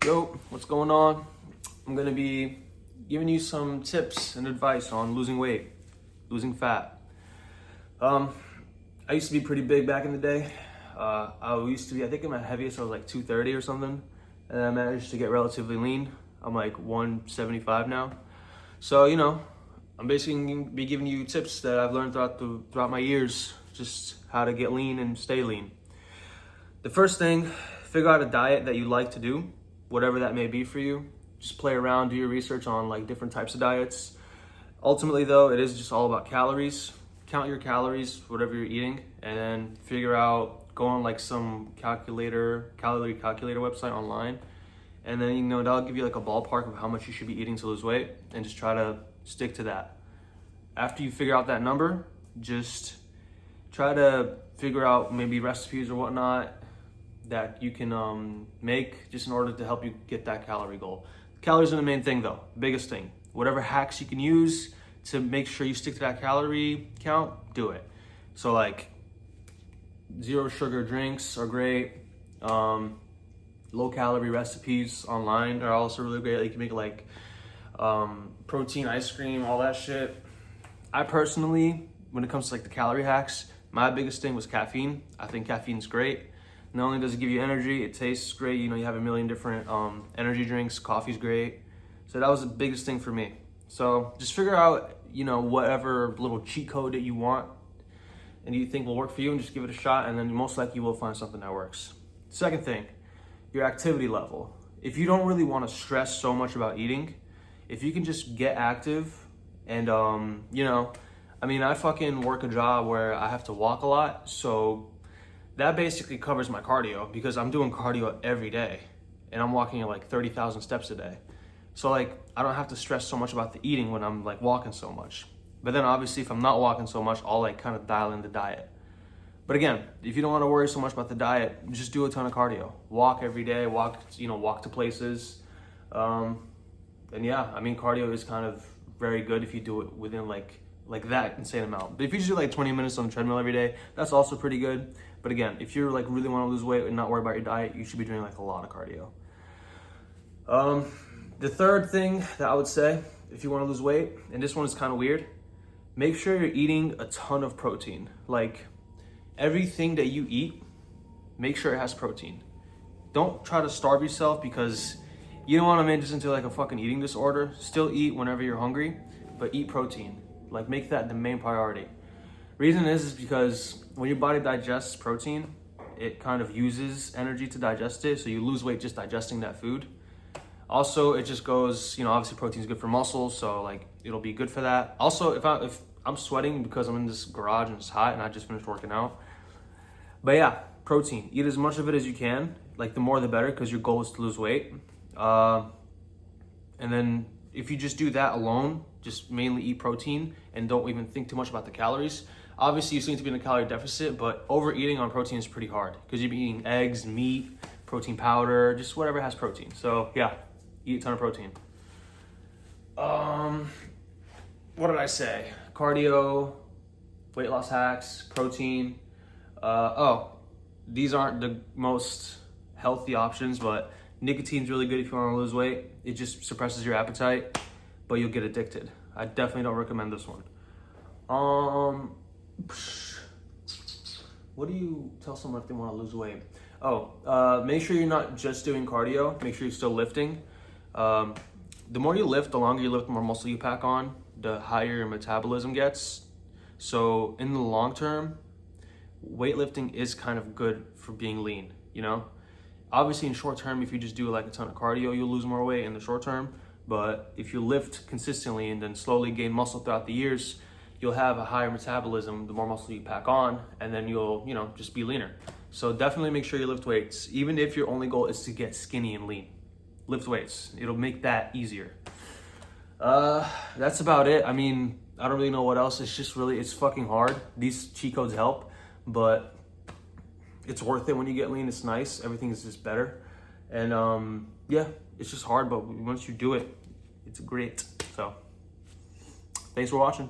Yo, what's going on? I'm gonna be giving you some tips and advice on losing weight, losing fat. I used to be pretty big back in the day. I used to be, I think at my heaviest I was like 230 or something, and I managed to get relatively lean. I'm like 175 now. So, I'm basically gonna be giving you tips that I've learned throughout my years, just how to get lean and stay lean. The first thing, figure out a diet that you like to do, whatever that may be for you. Just play around, do your research on like different types of diets. Ultimately though, it is just all about calories. Count your calories, whatever you're eating, and then figure out, go on like some calorie calculator website online, and then that'll give you like a ballpark of how much you should be eating to lose weight, and just try to stick to that. After you figure out that number, just try to figure out maybe recipes or whatnot that you can make just in order to help you get that calorie goal. Calories are the main thing though, biggest thing. Whatever hacks you can use to make sure you stick to that calorie count, do it. So like zero sugar drinks are great. Low calorie recipes online are also really great. You can make like protein ice cream, all that shit. I personally, when it comes to like the calorie hacks, my biggest thing was caffeine. I think caffeine's great. Not only does it give you energy, it tastes great. You have a million different energy drinks. Coffee's great. So that was the biggest thing for me. So just figure out, whatever little cheat code that you want and you think will work for you, and just give it a shot, and then most likely you will find something that works. Second thing, your activity level. If you don't really want to stress so much about eating, if you can just get active and, I fucking work a job where I have to walk a lot. So that basically covers my cardio because I'm doing cardio every day and I'm walking at like 30,000 steps a day. So like, I don't have to stress so much about the eating when I'm like walking so much. But then obviously if I'm not walking so much, I'll like kind of dial in the diet. But again, if you don't want to worry so much about the diet, just do a ton of cardio. Walk every day, walk to places. And yeah, cardio is kind of very good if you do it within like that insane amount. But if you just do like 20 minutes on the treadmill every day, that's also pretty good. But again, if you're like really want to lose weight and not worry about your diet, you should be doing like a lot of cardio. The third thing that I would say, if you want to lose weight, and this one is kind of weird, make sure you're eating a ton of protein. Like everything that you eat, make sure it has protein. Don't try to starve yourself because you don't want to make this into like a fucking eating disorder. Still eat whenever you're hungry, but eat protein. Like make that the main priority. Reason is because when your body digests protein, it kind of uses energy to digest it, so you lose weight just digesting that food. Also, it just goes, obviously protein is good for muscles, so like it'll be good for that. Also, if I'm sweating because I'm in this garage and it's hot and I just finished working out. But yeah, protein. Eat as much of it as you can. Like the more the better, because your goal is to lose weight. And then if you just do that alone, just mainly eat protein and don't even think too much about the calories. Obviously, you still need to be in a calorie deficit, but overeating on protein is pretty hard because you'll be eating eggs, meat, protein powder, just whatever has protein. So yeah, eat a ton of protein. What did I say? Cardio, weight loss hacks, protein. These aren't the most healthy options, but nicotine's really good if you want to lose weight. It just suppresses your appetite, but you'll get addicted. I definitely don't recommend this one. What do you tell someone if they want to lose weight? Make sure you're not just doing cardio. Make sure you're still lifting. The more you lift, the longer you lift, the more muscle you pack on, the higher your metabolism gets. So in the long term, weightlifting is kind of good for being lean, Obviously in short term, if you just do like a ton of cardio, you'll lose more weight in the short term. But if you lift consistently and then slowly gain muscle throughout the years, you'll have a higher metabolism, the more muscle you pack on, and then you'll, just be leaner. So definitely make sure you lift weights. Even if your only goal is to get skinny and lean, lift weights. It'll make that easier. That's about it. I don't really know what else. It's fucking hard. These cheat codes help, but it's worth it when you get lean. It's nice. Everything is just better. And yeah, it's just hard, but once you do it, it's great. So thanks for watching.